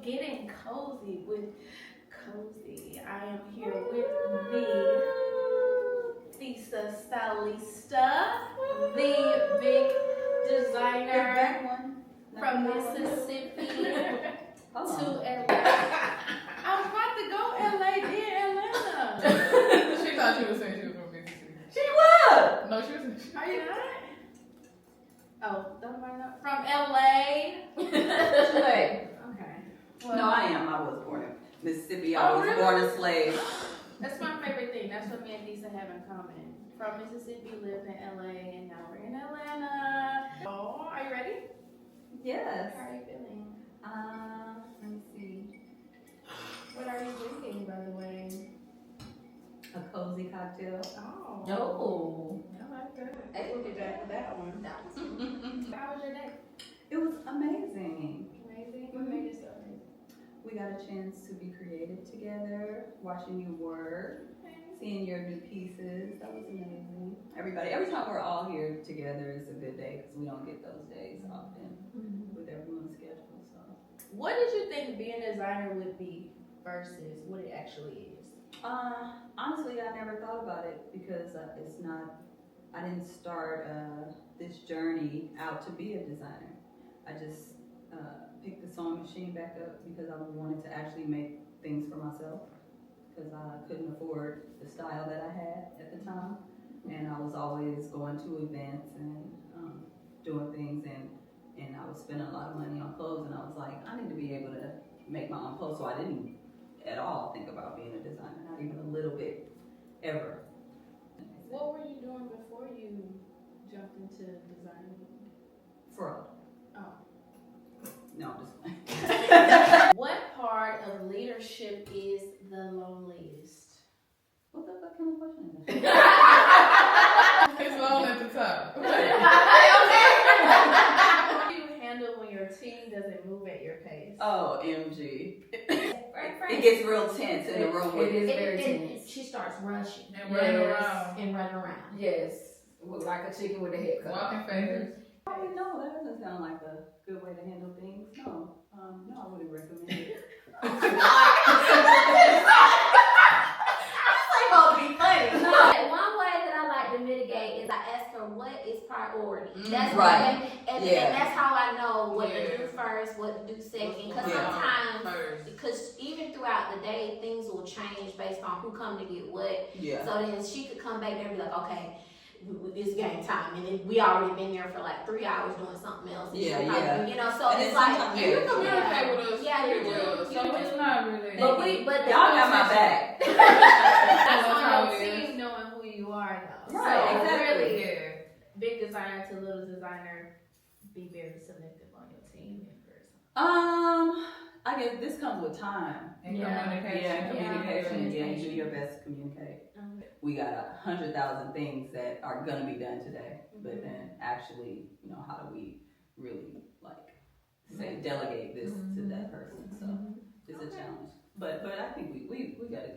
getting cozy with Cozy. I am here with the Thesa Stylista, the big designer from Mississippi to LA. I was about to go LA, then Atlanta. She thought she was saying she was from Mississippi. She was! No, she was. Are you not? Oh, don't mind that. From LA. Like, Okay. no, I am. I was born in Mississippi. I Oh, was really? born a slave. That's my favorite thing. That's what me and Thesa have in common. From Mississippi, lived in LA, and now we're in Atlanta. Oh, are you ready? Yes. How are you feeling? Let me see. What are you drinking, by the way? A cozy cocktail. Oh. Oh. I like that. Hey, we'll get back to that one. How was your day? It was amazing. Amazing. What made it so amazing? We got a chance to be creative together, watching you work, seeing your new pieces. That was amazing. Every time we're all here together, it's a good day because we don't get those days often with everyone's schedule. So, What did you think being a designer would be versus what it actually is? honestly, I never thought about it because it's not. I didn't start this journey out to be a designer. I just picked the sewing machine back up because I wanted to actually make things for myself because I couldn't afford the style that I had at the time, and I was always going to events and doing things, and I was spending a lot of money on clothes, and I was like, I need to be able to make my own clothes. So I didn't at all think about being a designer, not even a little bit, ever. What were you doing before you jumped into designing? Fraud. Oh. No, I'm just playing. What part of leadership is the loneliest? What the fuck kind of question is that? It's long at the top. How do you handle when your team doesn't move at your pace? Oh, MG. Right. It gets real tense in the room. It is with very And tense. she starts rushing. And running around. And running around. Yes. Like a chicken with a head cut. Walking fingers. Oh, no, that doesn't sound like a good way to handle things. No, no, I wouldn't recommend it. One way that I like to mitigate is I ask her what is priority. That's right. And Yeah. that's how I know what to do first, what to do second. Because sometimes, First. because even throughout the day, things will change based on who come to get what. Yeah. So then she could come back there and be like, okay, it's game time, and then we already been there for like 3 hours doing something else. And Yeah, she'll yeah. probably, you know, so And it's then like, sometimes- And you communicate with us. Yeah, you pretty do. well, so it's not really. but Y'all got my back. That's That's on how your it is. team knowing who you are, though. Right, So exactly. really, Yeah. big designer to little designer, be very selective on your team members. I guess this comes with time. And Yeah. communication. Yeah, communication. Yeah, you do Communication. your best to communicate. We got 100,000 things that are gonna be done today, but then actually, you know, how do we really like say delegate this to that person? So it's a challenge. But I think we got a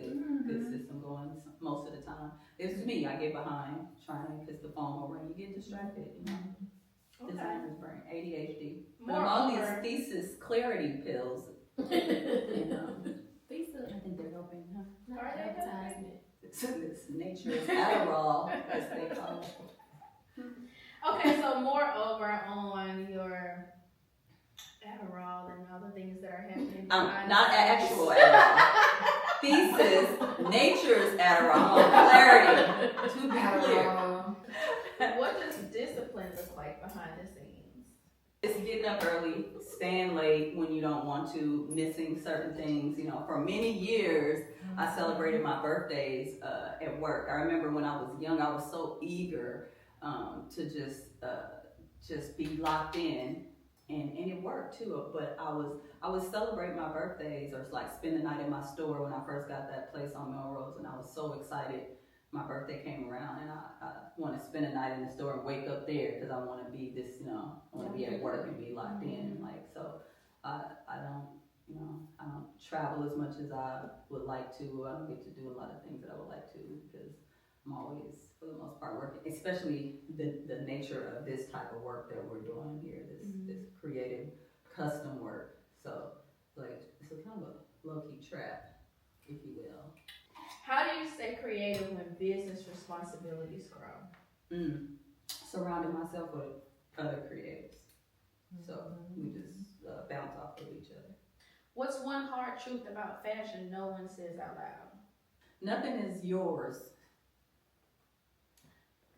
good system going most of the time. It's me, I get behind trying because the phone will ring, you get distracted, you know. Designer's brain, ADHD. But I'm on Moreover- these thesis clarity pills. And, I think they're helping, huh? Are they Advertisement. This nature's Adderall, as they call it. Okay, so moreover on your Adderall and all the things that are happening. behind Not the actual scenes. Adderall. Thesis, nature's Adderall, clarity, to be clear. What does discipline look like behind the scenes? It's getting up early, staying late when you don't want to, missing certain things. You know, for many years, I celebrated my birthdays at work. I remember when I was young, I was so eager to just be locked in, and it worked too. But I would celebrate my birthdays or like spend the night in my store when I first got that place on Melrose, and I was so excited. My birthday came around, and I want to spend a night in the store and wake up there because I want to be this, you know, I want to be at work and be locked in. Like, so I don't travel as much as I would like to. I don't get to do a lot of things that I would like to because I'm always, for the most part, working, especially the nature of this type of work that we're doing here, this creative custom work. So like it's a kind of a low-key trap, if you will. How do you stay creative when business responsibilities grow? Surrounding myself with other creatives. So we just bounce off of each other. What's one hard truth about fashion no one says out loud? Nothing is yours.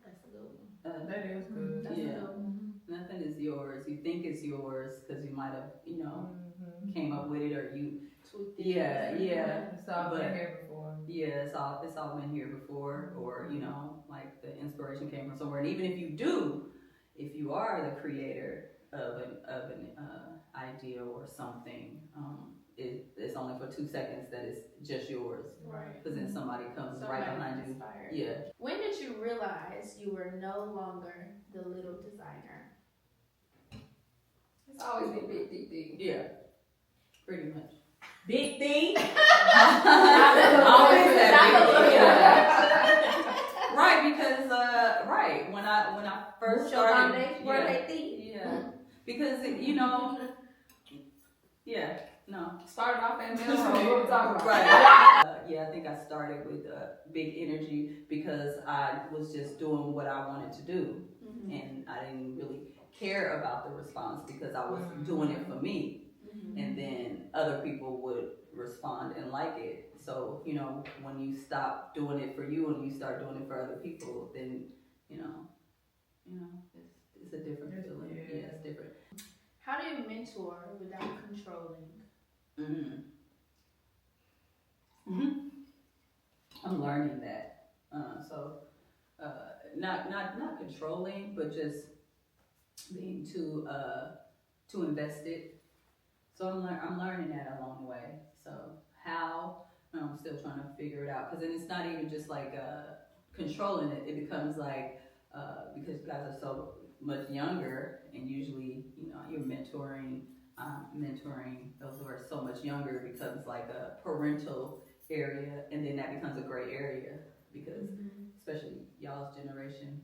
That's a good one. That is good. That's a Yeah. good one. Nothing is yours. You think it's yours because you might have, came up with it, or you. Tweaked it. Yeah. It's all been here before. Yeah, it's all been here before, or like the inspiration came from somewhere. And even if you are the creator of an idea or something, it's only for 2 seconds that it's just yours. Right. Because then somebody comes right behind you. Inspired. Yeah. When did you realize you were no longer the little designer? It's always been big, big, big. Yeah. Pretty much. Big thing. Always that big thing. Right, because when I first started, birthday thing. yeah, because no. Started off in middle school. What we talking about? Right. I think I started with big energy because I was just doing what I wanted to do, and I didn't really care about the response because I was doing it for me, and then other people would respond and like it. So when you stop doing it for you and you start doing it for other people, then it's a different feeling. Yeah, it's different. How do you mentor without controlling? I'm learning that. Not controlling, but just being too invested. So I'm learning that along the way. So how I'm still trying to figure it out, because then it's not even just like controlling it. It becomes like because you guys are so much younger, and usually you're mentoring those who are so much younger. It becomes like a parental area, and then that becomes a gray area because especially y'all's generation,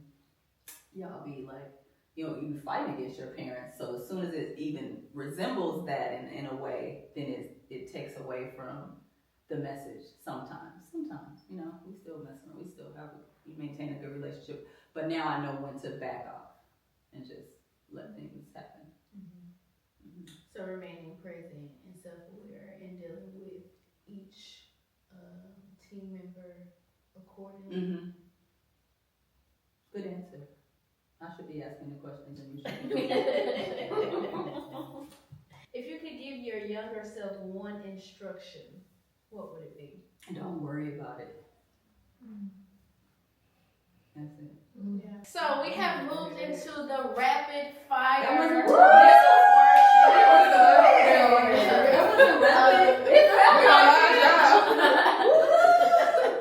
y'all be like you fight against your parents. So as soon as it even resembles that in a way, then it takes away from the message. Sometimes we still mess around, we maintain a good relationship, but now I know when to back off and just let things happen. So remaining present and self-aware and dealing with each team member accordingly. Good answer. I should be asking the questions and you should be doing If you could give your younger self one instruction, what would it be? Don't worry about it. That's it. Yeah. So we have moved into the rapid fire.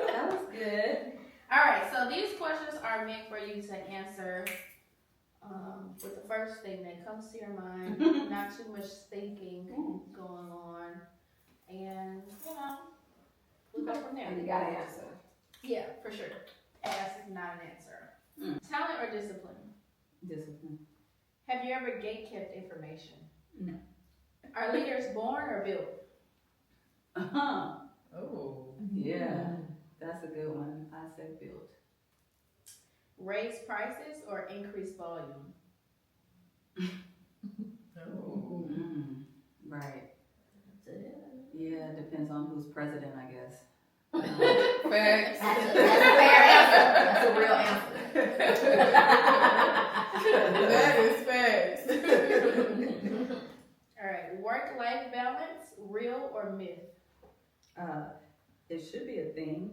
That was good. All right, so these questions are meant for you to answer with the first thing that comes to your mind, not too much thinking going on, and we'll go from there. You gotta answer. Yeah, for sure. Ask is not an answer. Talent or discipline? Discipline. Have you ever gatekept information? No. Are leaders born or built? Oh. Yeah, that's a good one. I said built. Raise prices or increase volume? Oh. Right. Yeah, it depends on who's president, I guess. Facts. That's a fair answer. That's a real answer. That is facts. All right, work-life balance, real or myth? It should be a thing,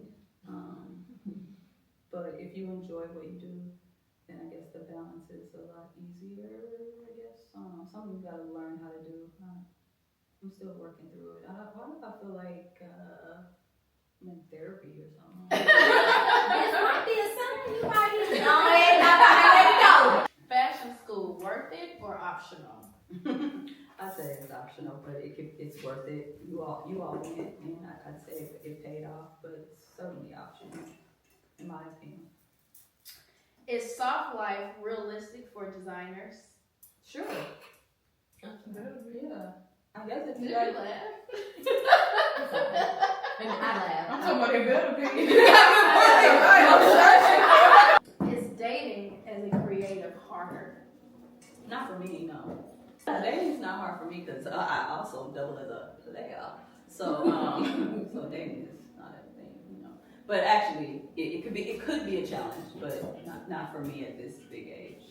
but if you enjoy what you do, then I guess the balance is a lot easier, I guess. Something you gotta learn how to do. I'm still working through it. Why do I feel like I'm in therapy or something? This might be a sign you might be. Let it go. Fashion school, worth it or optional? I say it's optional, but it's worth it. You all went, and I'd say it paid off, but it's certainly optional, in my opinion. Is soft life realistic for designers? Sure. Yeah. I guess if Did you you like, laugh? And I laugh. I'm talking about their better opinion. Is dating as a creative harder? not for me, no. Dating's not hard for me because I also double as a player. So, so dating is not a thing, you know. But actually, it could be a challenge, but not for me at this big age.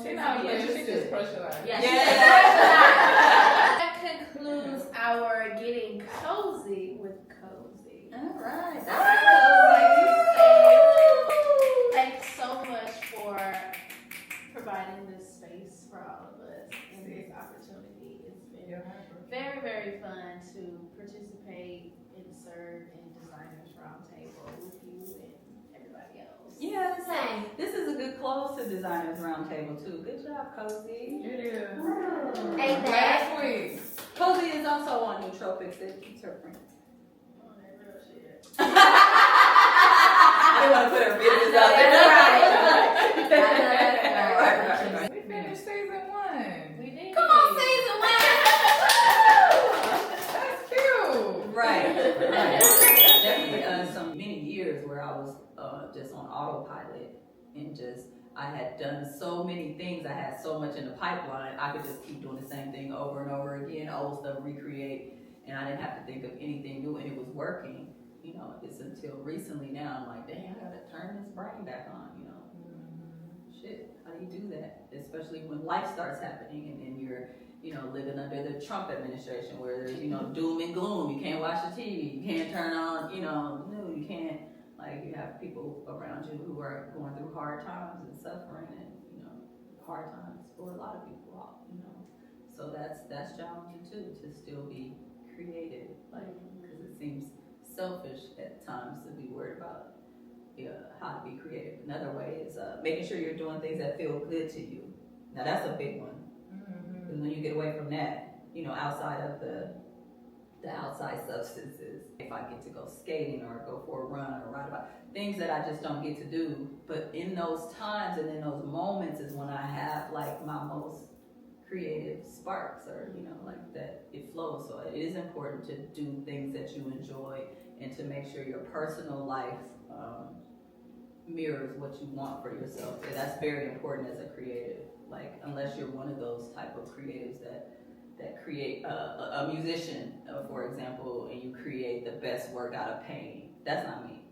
She's not playing, she just pressurized. Yeah. That concludes our getting cozy with cozy. All right. Thanks so much for providing this space for all of us and this opportunity. It's been very, very fun to participate and serve in Designers Roundtable with you and everybody else. Yeah, Same. this is a good close to Designers Roundtable too. Good job, Cozy. It is. Ain't that? Last week. Cozy is also on Nootropics. It's her friend. Oh, that real shit. I didn't want to put her business out there. That's right. We finished season 1. We did. Come on, season 1. That's cute. Right. Definitely many years where I was just on autopilot and I had done so many things. I had so much in the pipeline. I could just keep doing the same thing over and over again, old stuff, recreate, and I didn't have to think of anything new, and it was working. You know, it's until recently now I'm like, dang, I gotta turn this brain back on. You know, shit, how do you do that? Especially when life starts happening and then you're, you know, living under the Trump administration where there's, you know, doom and gloom. You can't watch the TV. You can't turn on, you know, news. You can't, like, you have people around you who are going through hard times and suffering and, you know, hard times for a lot of people, you know. So that's challenging too, to still be creative, like, because it seems selfish at times to be worried about how to be creative. Another way is making sure you're doing things that feel good to you. Now that's a big one. Because when you get away from that, you know, outside of the outside substances, if I get to go skating or go for a run or ride about things that I just don't get to do, but in those times and in those moments is when I have like my most creative sparks, or you know, like that it flows. So it is important to do things that you enjoy and to make sure your personal life mirrors what you want for yourself. And that's very important as a creative. Like, unless you're one of those type of creatives that create a musician, for example, and you create the best work out of pain. That's not me.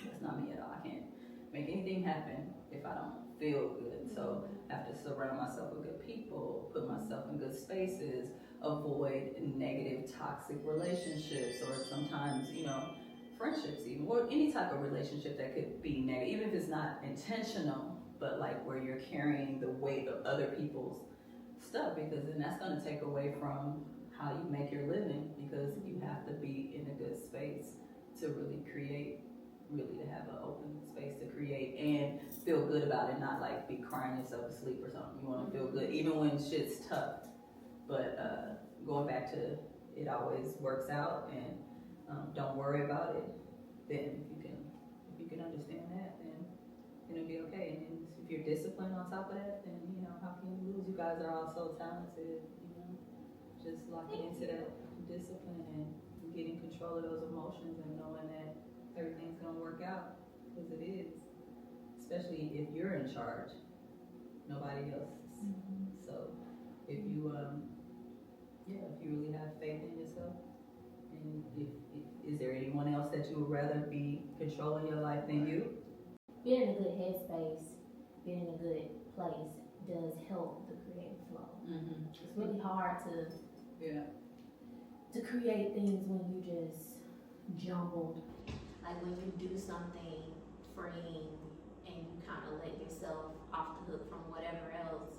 That's not me at all. I can't make anything happen if I don't feel good. So I have to surround myself with good people, put myself in good spaces, avoid negative, toxic relationships, or sometimes, you know, friendships even, or any type of relationship that could be negative, even if it's not intentional, but like where you're carrying the weight of other people's stuff, because then that's going to take away from how you make your living, because you have to be in a good space to really create, really to have an open space to create and feel good about it, not like be crying yourself to sleep or something. You want to feel good even when shit's tough. But going back to it always works out, and don't worry about it. Then if you can understand that, then it'll be okay. And then if you're disciplined on top of that, then you know, how can you lose? You guys are all so talented, you know. Just locking into that discipline and getting control of those emotions and knowing that everything's gonna work out, because it is. Especially if you're in charge, nobody else is. So if you if you really have faith in yourself, and if is there anyone else that you would rather be controlling your life than you? Being in a good headspace, being in a good place does help the creative flow. It's really hard to create things when you just jumbled. Like when you do something freeing and you kind of let yourself off the hook from whatever else,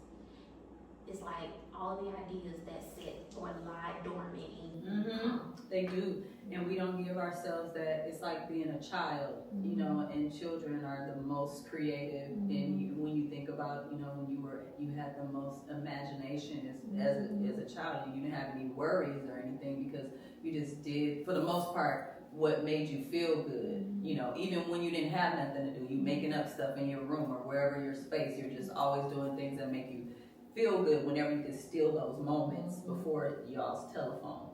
it's like all the ideas that sit or lie dormant in you. They do, and we don't give ourselves that. It's like being a child, you know, and children are the most creative. And when you think about, you know, when you had the most imagination as a child, and you didn't have any worries or anything, because you just did, for the most part, what made you feel good. You know, even when you didn't have nothing to do, you making up stuff in your room or wherever your space, you're just always doing things that make you feel good whenever you can steal those moments before y'all's telephones.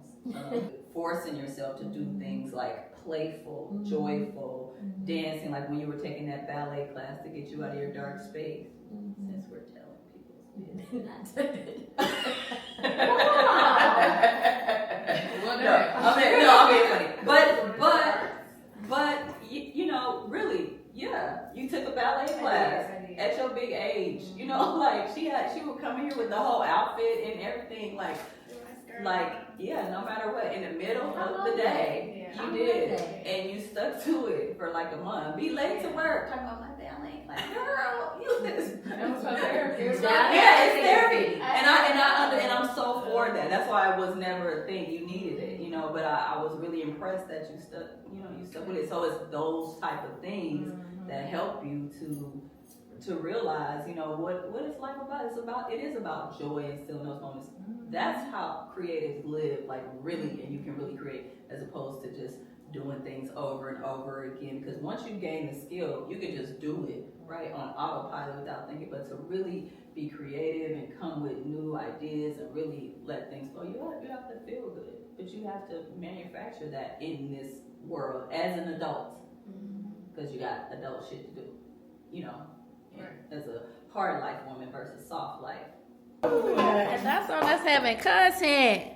Forcing yourself to do things like playful, joyful, dancing, like when you were taking that ballet class to get you out of your dark space. Since we're telling people's business. I'm being funny. But you know, really, yeah, you took a ballet class at your big age. You know, like she would come here with the whole outfit and everything, like yeah, no matter what, in the middle of the day, you did, and you stuck to it for like a month. Be late to work, talking about my ballet class, girl, you this. That was her therapy. Yeah, it's therapy, and I'm so for that. That's why it was never a thing. You needed it, you know. But I was really impressed that you stuck with it. So it's those type of things that help you to realize, you know, what is life about? It is about joy and still in those moments. That's how creatives live, like really, and you can really create as opposed to just doing things over and over again. Because once you gain the skill, you can just do it right on autopilot without thinking. But to really be creative and come with new ideas and really let things flow, you have to feel good, but you have to manufacture that in this world as an adult, because you got adult shit to do, you know. As a hard life woman versus soft life. And that's on us having content.